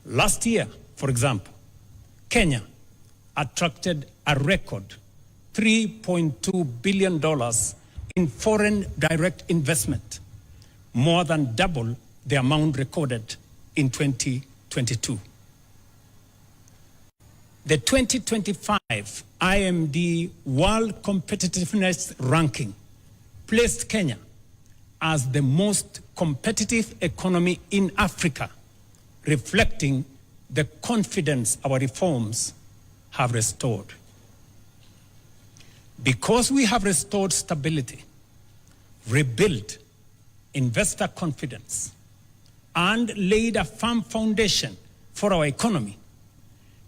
Last year, for example, Kenya attracted a record $3.2 billion in foreign direct investment, more than double the amount recorded in 2022. The 2025 IMD World Competitiveness Ranking placed Kenya as the most competitive economy in Africa, reflecting the confidence our reforms have restored. Because we have restored stability, rebuilt investor confidence, and laid a firm foundation for our economy,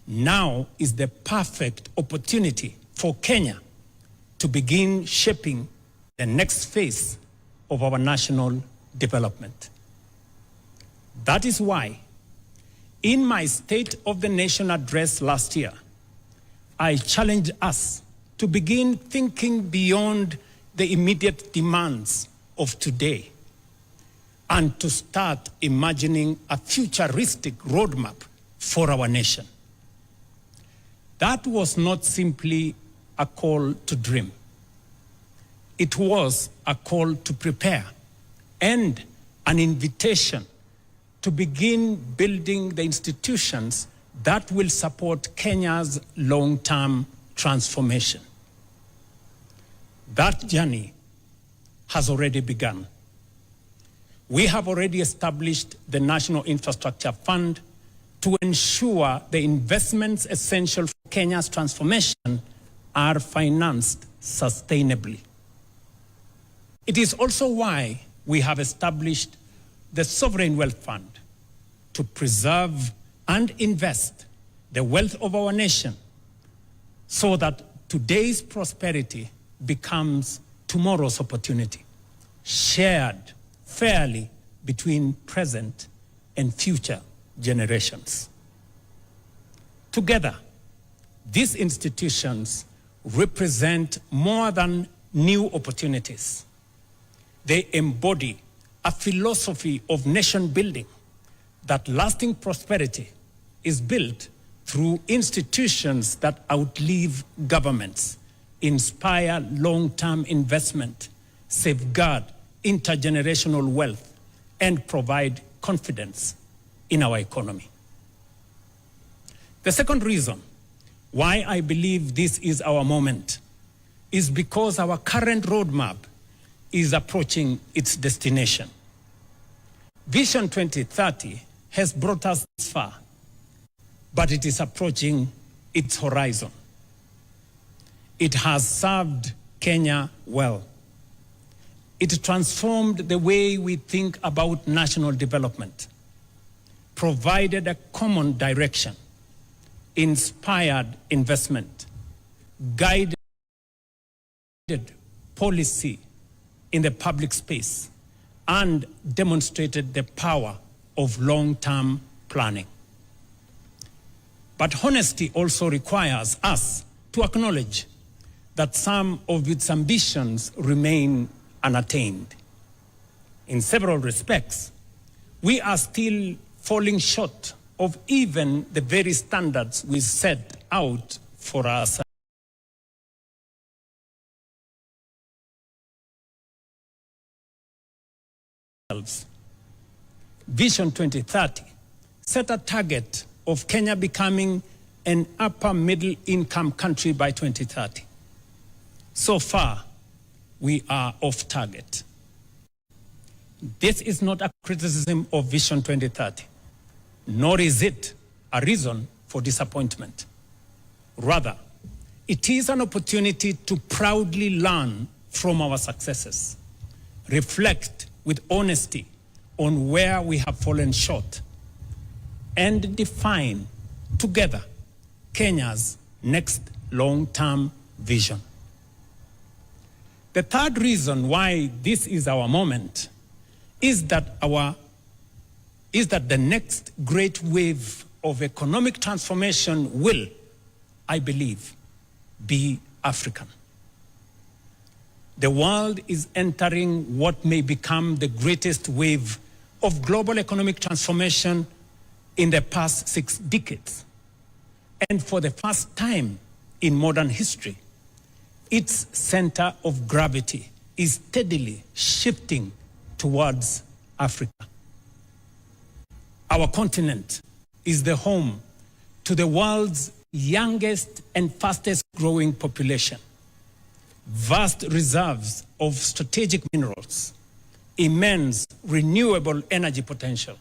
now is the perfect opportunity for Kenya to begin shaping the next phase of our national development. That is why, in my State of the Nation address last year, I challenged us to begin thinking beyond the immediate demands of today and to start imagining a futuristic roadmap for our nation. That was not simply a call to dream. It was a call to prepare and an invitation to begin building the institutions that will support Kenya's long-term transformation. That journey has already begun. We have already established the National Infrastructure Fund to ensure the investments essential for Kenya's transformation are financed sustainably. It is also why we have established the Sovereign Wealth Fund to preserve and invest the wealth of our nation so that today's prosperity becomes tomorrow's opportunity, shared fairly between present and future generations. Together, these institutions represent more than new opportunities. They embody a philosophy of nation building, that lasting prosperity is built through institutions that outlive governments, inspire long-term investment, safeguard intergenerational wealth, and provide confidence in our economy. The second reason why I believe this is our moment is because our current roadmap is approaching its destination. Vision 2030 has brought us this far, but it is approaching its horizon. It has served Kenya well. It transformed the way we think about national development, provided a common direction, inspired investment, guided policy in the public space, and demonstrated the power of long-term planning. But honesty also requires us to acknowledge that some of its ambitions remain unattained. In several respects, we are still falling short of even the very standards we set out for ourselves. Vision 2030 set a target of Kenya becoming an upper middle income country by 2030. So far, we are off target. This is not a criticism of Vision 2030, nor is it a reason for disappointment. Rather, it is an opportunity to proudly learn from our successes, reflect with honesty on where we have fallen short, and define together Kenya's next long-term vision. The third reason why this is our moment is that the next great wave of economic transformation will, I believe, be African. The world is entering what may become the greatest wave of global economic transformation in the past 6 decades. And for the first time in modern history, its center of gravity is steadily shifting towards Africa. Our continent is the home to the world's youngest and fastest growing population, vast reserves of strategic minerals, immense renewable energy potential,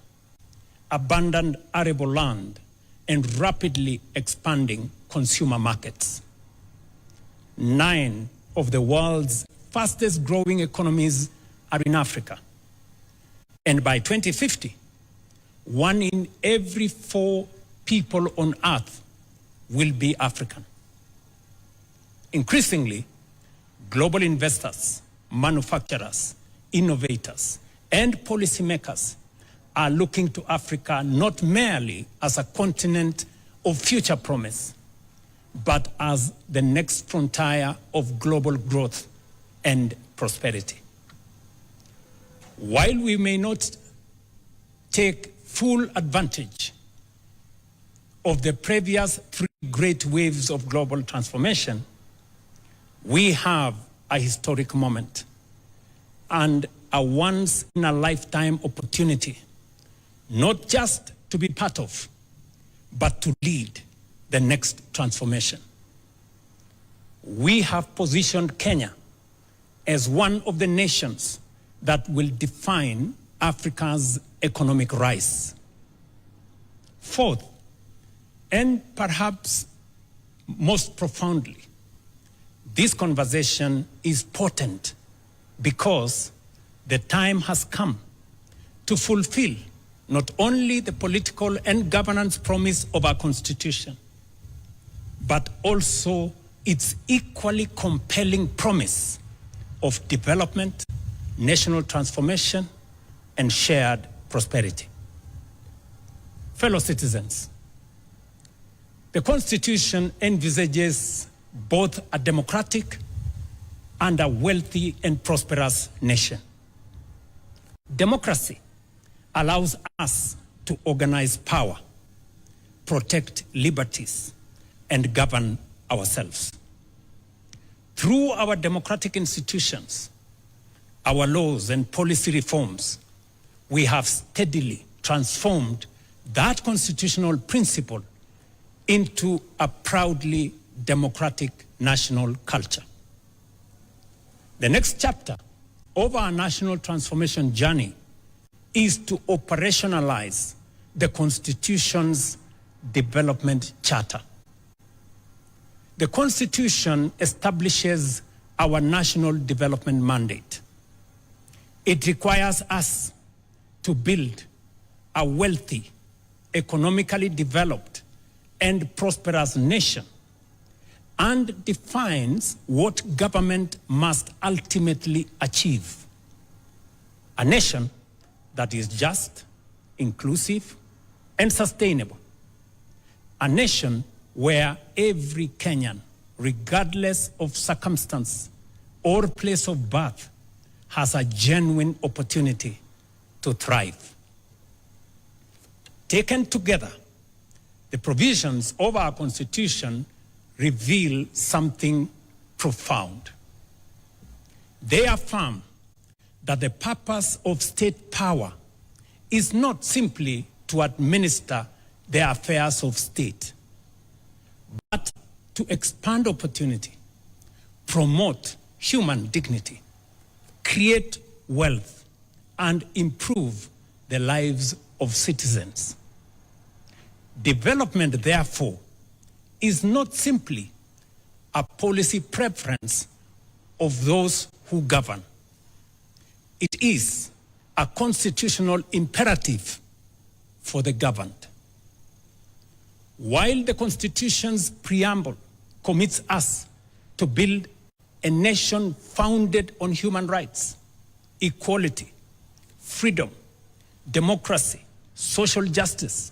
abundant arable land, and rapidly expanding consumer markets. 9 of the world's fastest growing economies are in Africa. And by 2050, 1 in every 4 people on Earth will be African. Increasingly, global investors, manufacturers, innovators, and policymakers are looking to Africa not merely as a continent of future promise, but as the next frontier of global growth and prosperity. While we may not take full advantage of the previous 3 great waves of global transformation, we have a historic moment and a once-in-a-lifetime opportunity, not just to be part of, but to lead the next transformation. We have positioned Kenya as one of the nations that will define Africa's economic rise. Fourth, and perhaps most profoundly, this conversation is potent because the time has come to fulfill not only the political and governance promise of our Constitution, but also its equally compelling promise of development, national transformation, and shared prosperity. Fellow citizens, the Constitution envisages both a democratic and a wealthy and prosperous nation. Democracy allows us to organize power, protect liberties, and govern ourselves. Through our democratic institutions, our laws and policy reforms, we have steadily transformed that constitutional principle into a proudly democratic national culture. The next chapter of our national transformation journey is to operationalize the Constitution's development charter. The Constitution establishes our national development mandate. It requires us to build a wealthy, economically developed, and prosperous nation, and defines what government must ultimately achieve. A nation that is just, inclusive, and sustainable. A nation where every Kenyan, regardless of circumstance or place of birth, has a genuine opportunity to thrive. Taken together, the provisions of our Constitution reveal something profound. They affirm that the purpose of state power is not simply to administer the affairs of state, but to expand opportunity, promote human dignity, create wealth, and improve the lives of citizens. Development, therefore, is not simply a policy preference of those who govern. It is a constitutional imperative for the governed. While the Constitution's preamble commits us to build a nation founded on human rights, equality, freedom, democracy, social justice,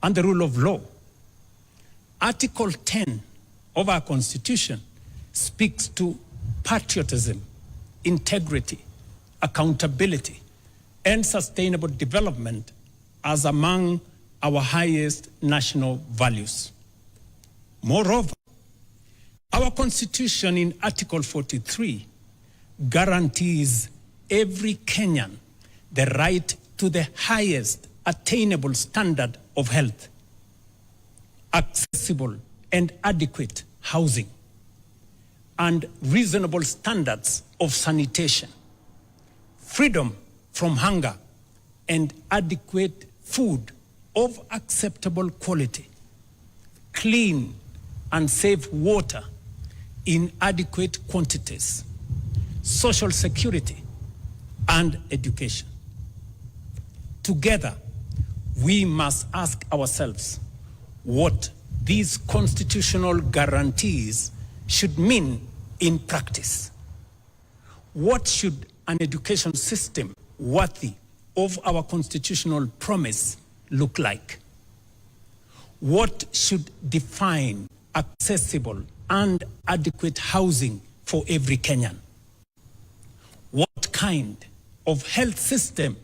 and the rule of law, Article 10 of our Constitution speaks to patriotism, integrity, accountability, and sustainable development as among our highest national values. Moreover, our Constitution in Article 43 guarantees every Kenyan the right to the highest attainable standard of health, accessible and adequate housing, and reasonable standards of sanitation, freedom from hunger, and adequate food of acceptable quality, clean and safe water in adequate quantities, social security, and education. Together, we must ask ourselves what these constitutional guarantees should mean in practice. What should an education system worthy of our constitutional promise look like? What should define accessible and adequate housing for every Kenyan? What kind of health system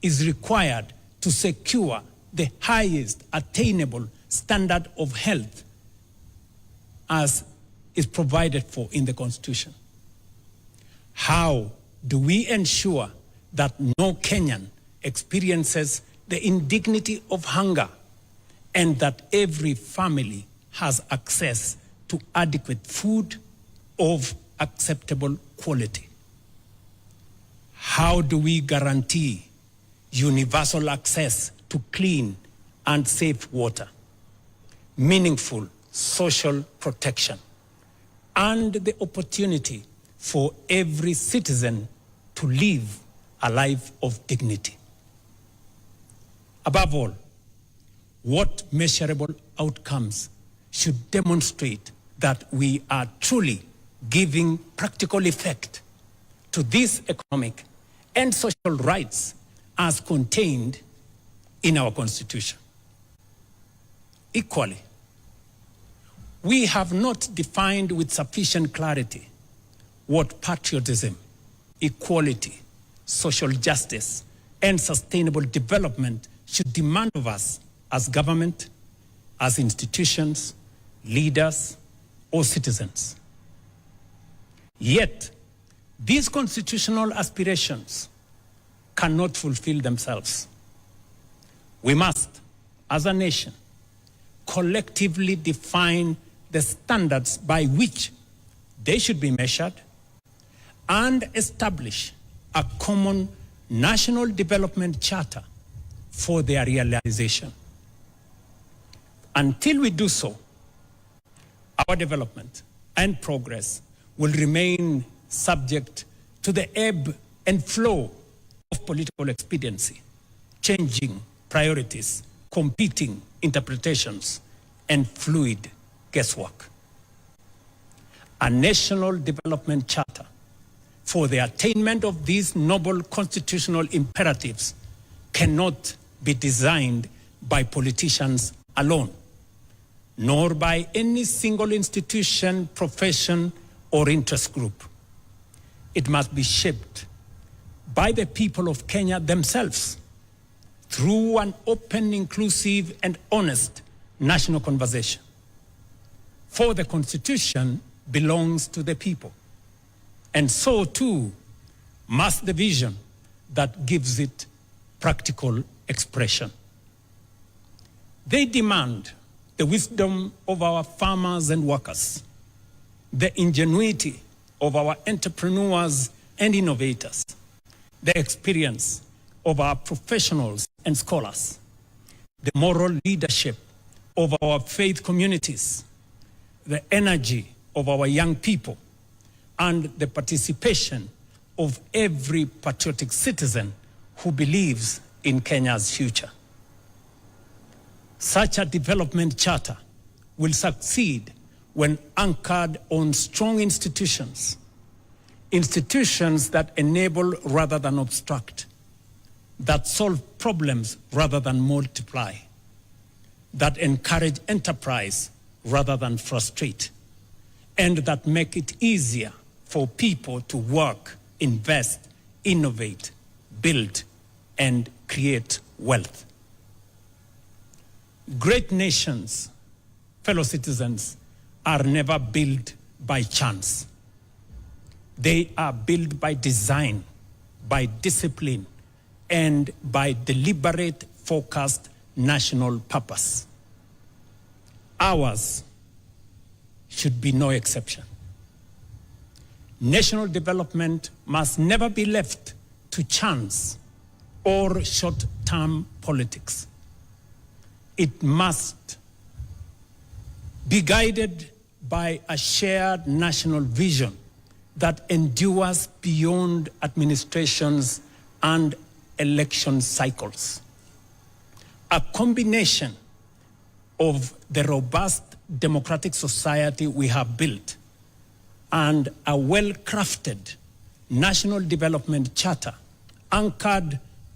is required to secure the highest attainable standard of health as is provided for in the Constitution? How do we ensure that no Kenyan experiences the indignity of hunger and that every family has access to adequate food of acceptable quality? How do we guarantee universal access to clean and safe water, meaningful social protection, and the opportunity for every citizen to live a life of dignity? Above all, what measurable outcomes should demonstrate that we are truly giving practical effect to these economic and social rights as contained in our Constitution? Equally, we have not defined with sufficient clarity what patriotism, equality, social justice, and sustainable development should demand of us as government, as institutions, leaders, or citizens. Yet, these constitutional aspirations cannot fulfill themselves. We must, as a nation, collectively define the standards by which they should be measured and establish a common national development charter for their realization. Until we do so, our development and progress will remain subject to the ebb and flow of political expediency, changing priorities, competing interpretations, and fluid guesswork. A national development charter for the attainment of these noble constitutional imperatives cannot be designed by politicians alone, nor by any single institution, profession, or interest group. It must be shaped by the people of Kenya themselves through an open, inclusive, and honest national conversation. For the Constitution belongs to the people, and so too must the vision that gives it practical expression. They demand the wisdom of our farmers and workers, the ingenuity of our entrepreneurs and innovators, the experience of our professionals and scholars, the moral leadership of our faith communities, the energy of our young people, and the participation of every patriotic citizen who believes in Kenya's future. Such a development charter will succeed when anchored on strong institutions, institutions that enable rather than obstruct, that solve problems rather than multiply, that encourage enterprise rather than frustrate, and that make it easier for people to work, invest, innovate, build, and create wealth. Great nations, fellow citizens, are never built by chance. They are built by design, by discipline, and by deliberate, focused national purpose. Ours should be no exception. National development must never be left to chance or short-term politics. It must be guided by a shared national vision that endures beyond administrations and election cycles. A combination of the robust democratic society we have built and a well-crafted national development charter anchored